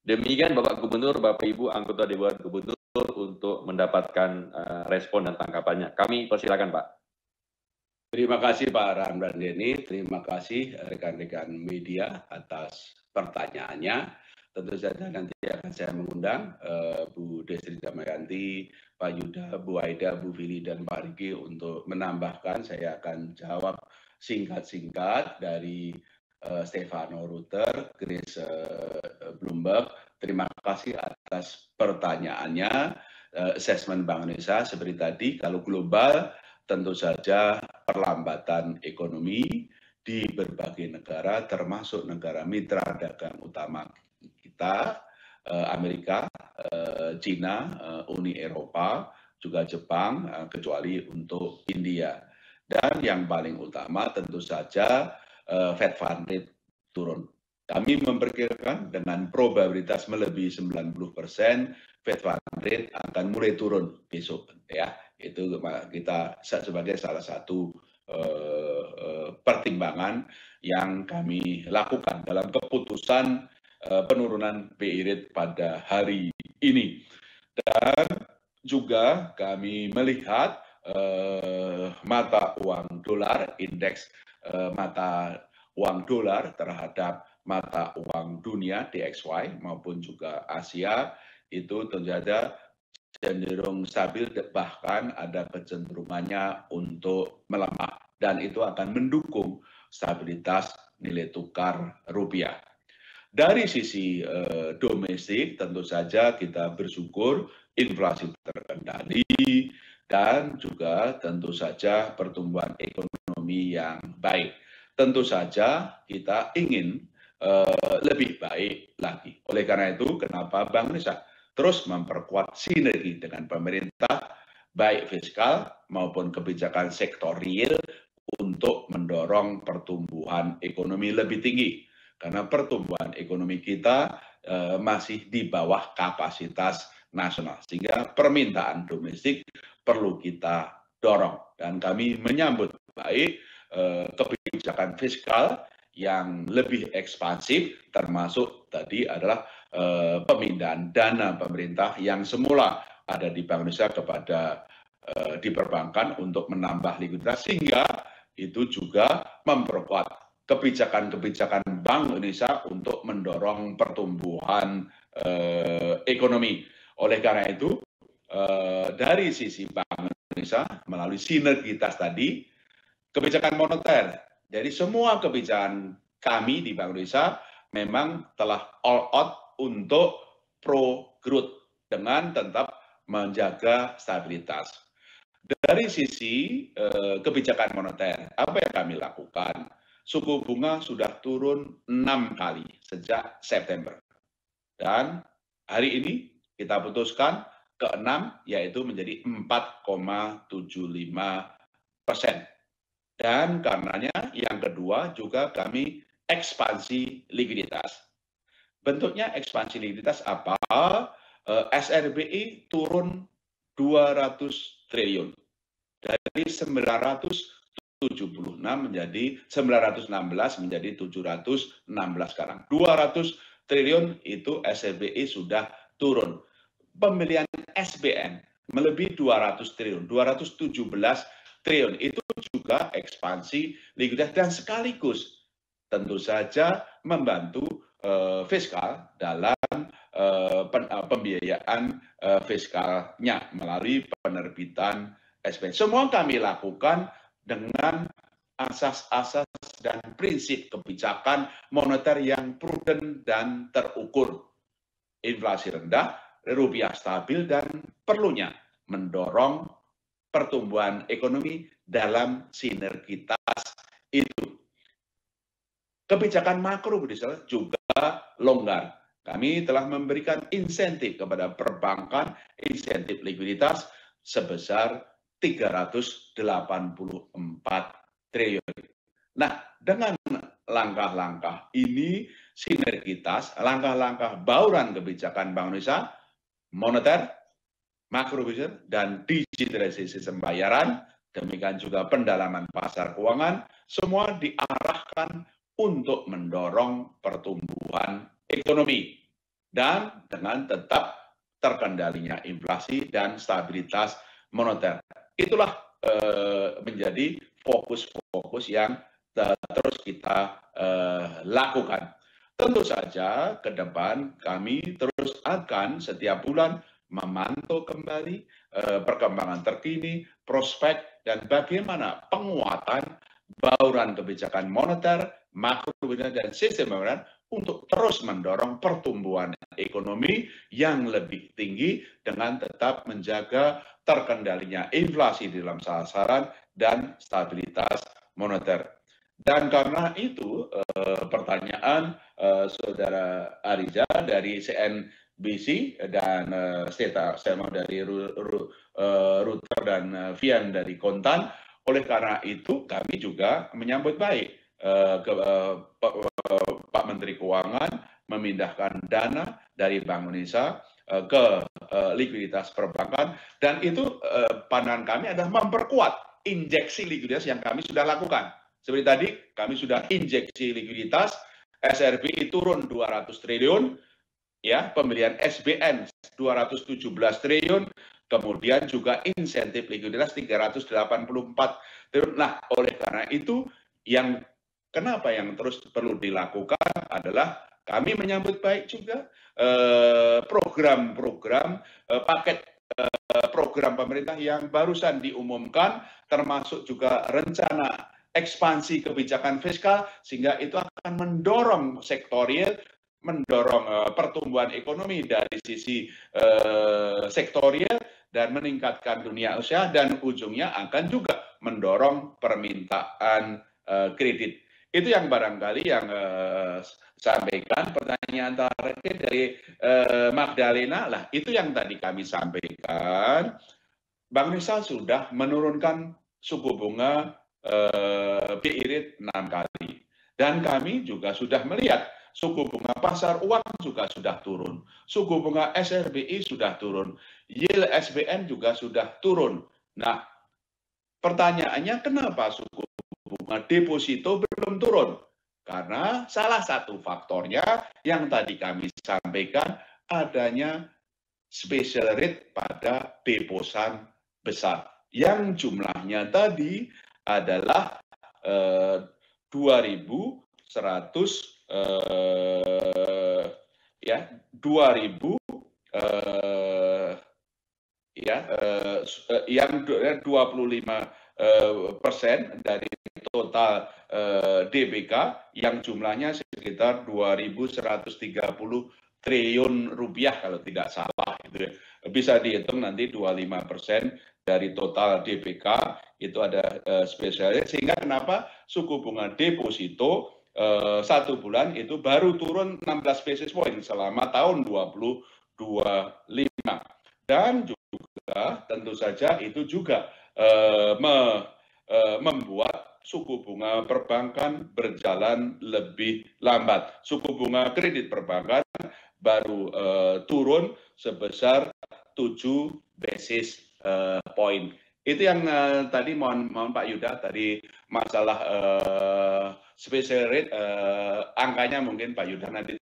Demikian Bapak Gubernur, Bapak Ibu anggota Dewan Gubernur untuk mendapatkan respon dan tanggapannya. Kami persilakan Pak. Terima kasih Pak Ramdan Denny, terima kasih rekan-rekan media atas pertanyaannya. Tentu saja nanti akan saya mengundang Bu Desri Damayanti, Pak Yuda, Bu Aida, Bu Vili, dan Pak Riki untuk menambahkan. Saya akan jawab singkat-singkat dari Stefano Ruter, Chris Bloomberg. Terima kasih atas pertanyaannya. Assessment Bank Indonesia seperti tadi, kalau global tentu saja perlambatan ekonomi di berbagai negara, termasuk negara mitra dagang utama kita, Amerika, China, Uni Eropa, juga Jepang, kecuali untuk India. Dan yang paling utama tentu saja Fed Fund Rate turun. Kami memperkirakan dengan probabilitas melebihi 90%, Fed Fund Rate akan mulai turun besok, ya. Itu kita sebagai salah satu pertimbangan yang kami lakukan dalam keputusan penurunan BI rate pada hari ini. Dan juga kami melihat mata uang dolar, indeks mata uang dolar terhadap mata uang dunia DXY maupun juga Asia itu ternyata cenderung stabil, bahkan ada kecenderungannya untuk melemah, dan itu akan mendukung stabilitas nilai tukar rupiah. Dari sisi domestik, tentu saja kita bersyukur inflasi terkendali dan juga tentu saja pertumbuhan ekonomi yang baik. Tentu saja kita ingin lebih baik lagi. Oleh karena itu, kenapa Bank Indonesia terus memperkuat sinergi dengan pemerintah, baik fiskal maupun kebijakan sektor real untuk mendorong pertumbuhan ekonomi lebih tinggi. Karena pertumbuhan ekonomi kita masih di bawah kapasitas nasional. Sehingga permintaan domestik perlu kita dorong. Dan kami menyambut baik kebijakan fiskal yang lebih ekspansif, termasuk tadi adalah pemindahan dana pemerintah yang semula ada di Bank Indonesia kepada di perbankan untuk menambah likuiditas, sehingga itu juga memperkuat kebijakan-kebijakan Bank Indonesia untuk mendorong pertumbuhan ekonomi. Oleh karena itu, dari sisi Bank Indonesia melalui sinergitas tadi, kebijakan moneter, jadi semua kebijakan kami di Bank Indonesia memang telah all out untuk pro growth dengan tetap menjaga stabilitas. Dari sisi kebijakan moneter, apa yang kami lakukan? Suku bunga sudah turun 6 kali sejak September. Dan hari ini kita putuskan ke-6, yaitu menjadi 4,75%. Dan karenanya yang kedua juga kami ekspansi likuiditas. Bentuknya ekspansi likuiditas apa? SRBI turun 200 triliun. Dari 976 menjadi 916 menjadi 716 sekarang. 200 triliun itu SRBI sudah turun. Pembelian SBN melebihi 200 triliun, 217 triliun. Itu juga ekspansi likuiditas dan sekaligus tentu saja membantu fiskal dalam pembiayaan fiskalnya melalui penerbitan SBN. Semua kami lakukan dengan asas-asas dan prinsip kebijakan moneter yang prudent dan terukur. Inflasi rendah, rupiah stabil, dan perlunya mendorong pertumbuhan ekonomi dalam sinergitas itu. Kebijakan makro juga longgar. Kami telah memberikan insentif kepada perbankan, insentif likuiditas sebesar 384 triliun. Nah, dengan langkah-langkah ini, sinergitas, langkah-langkah bauran kebijakan Bank Indonesia, moneter, makrobudur, dan digitalisasi sistem pembayaran, demikian juga pendalaman pasar keuangan, semua diarahkan untuk mendorong pertumbuhan ekonomi dan dengan tetap terkendalinya inflasi dan stabilitas moneter. Itulah menjadi fokus-fokus yang terus kita lakukan. Tentu saja ke depan kami terus akan setiap bulan memantau kembali perkembangan terkini, prospek, dan bagaimana penguatan bauran kebijakan moneter, makrobudur, dan sistem pembayaran untuk terus mendorong pertumbuhan ekonomi yang lebih tinggi dengan tetap menjaga terkendalinya inflasi di dalam sasaran dan stabilitas moneter. Dan karena itu pertanyaan Saudara Ariza dari CNBC dan Stema dari Router dan Vian dari Kontan. Oleh karena itu kami juga menyambut baik Pak Menteri Keuangan memindahkan dana dari Bank Indonesia ke likuiditas perbankan, dan itu pandangan kami adalah memperkuat injeksi likuiditas yang kami sudah lakukan. Seperti tadi kami sudah injeksi likuiditas, SRBI turun 200 triliun, ya, pembelian SBN 217 triliun, kemudian juga insentif likuiditas 384 triliun. Nah, oleh karena itu kenapa yang terus perlu dilakukan adalah kami menyambut baik juga program-program paket program pemerintah yang barusan diumumkan, termasuk juga rencana ekspansi kebijakan fiskal, sehingga itu akan mendorong sektorial, mendorong pertumbuhan ekonomi dari sisi sektorial dan meningkatkan dunia usaha, dan ujungnya akan juga mendorong permintaan kredit. Itu yang barangkali yang sampaikan. Pertanyaan terakhir dari Magdalena lah, itu yang tadi kami sampaikan. Bank Indonesia sudah menurunkan suku bunga BI rate 6 kali. Dan kami juga sudah melihat suku bunga pasar uang juga sudah turun. Suku bunga SRBI sudah turun. Yield SBN juga sudah turun. Nah, pertanyaannya kenapa suku bunga deposito belum turun? Karena salah satu faktornya yang tadi kami sampaikan, adanya special rate pada deposan besar yang jumlahnya tadi adalah 2.100 yang 25% dari total DBK yang jumlahnya sekitar 2.130 triliun rupiah kalau tidak salah, itu bisa dihitung nanti 25% dari total DBK itu ada spesialnya, sehingga kenapa suku bunga deposito 1 bulan itu baru turun 16 basis point selama tahun 2025. Dan juga tentu saja itu juga membuat suku bunga perbankan berjalan lebih lambat. Suku bunga kredit perbankan baru turun sebesar 7 basis point. Itu yang tadi mohon Pak Yuda, tadi masalah special rate, angkanya mungkin Pak Yuda nanti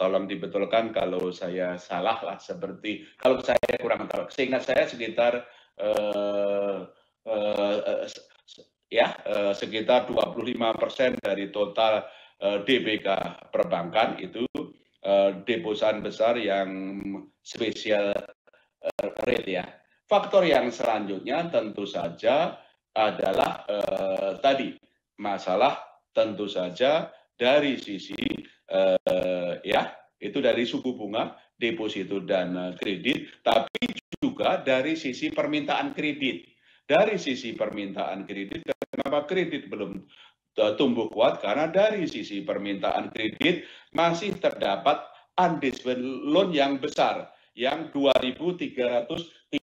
tolong dibetulkan kalau saya salah lah, seperti kalau saya kurang tahu. Seingat saya sekitar sekitar 25% dari total DBK perbankan itu deposan besar yang special rate ya. Faktor yang selanjutnya tentu saja adalah tadi masalah tentu saja dari sisi itu dari suku bunga deposito dan kredit, tapi juga dari sisi permintaan kredit. Dari sisi permintaan kredit, kenapa kredit belum tumbuh kuat? Karena dari sisi permintaan kredit masih terdapat undisbursed loan yang besar, yang 2.332,9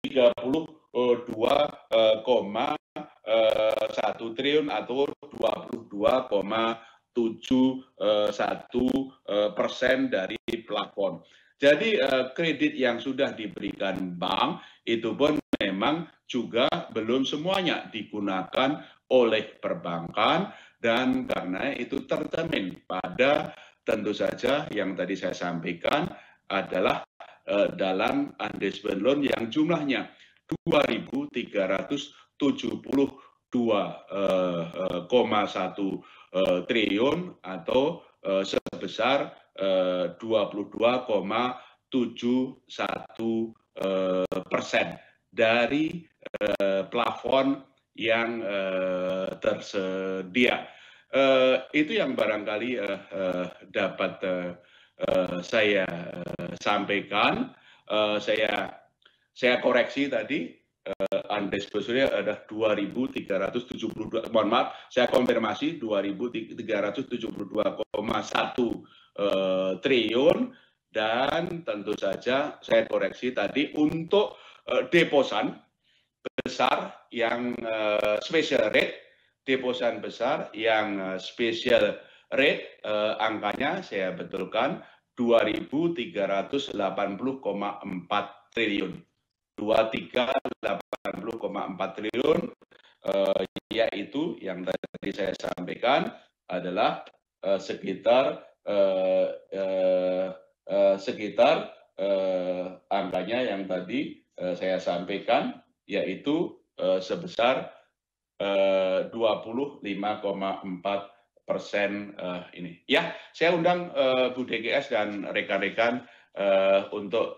1 triliun atau 22,71% dari plafon. Jadi kredit yang sudah diberikan bank itu pun memang juga belum semuanya digunakan oleh perbankan, dan karena itu tercermin pada tentu saja yang tadi saya sampaikan adalah dalam undisbursed loan yang jumlahnya 2.372,1 triliun atau sebesar 22,71% dari plafon yang tersedia. Itu yang barangkali dapat saya sampaikan. Saya koreksi tadi, undisbursed ada 2.372, mohon maaf, saya konfirmasi 2.372,1 triliun, dan tentu saja saya koreksi tadi untuk deposan besar yang special rate, deposan besar yang special rate, angkanya saya betulkan 2.380,4 triliun. 2.380,4 triliun, yaitu yang tadi saya sampaikan adalah sekitar angkanya yang tadi saya sampaikan, yaitu sebesar 25,4% ini. Ya, saya undang Bu DGS dan rekan-rekan untuk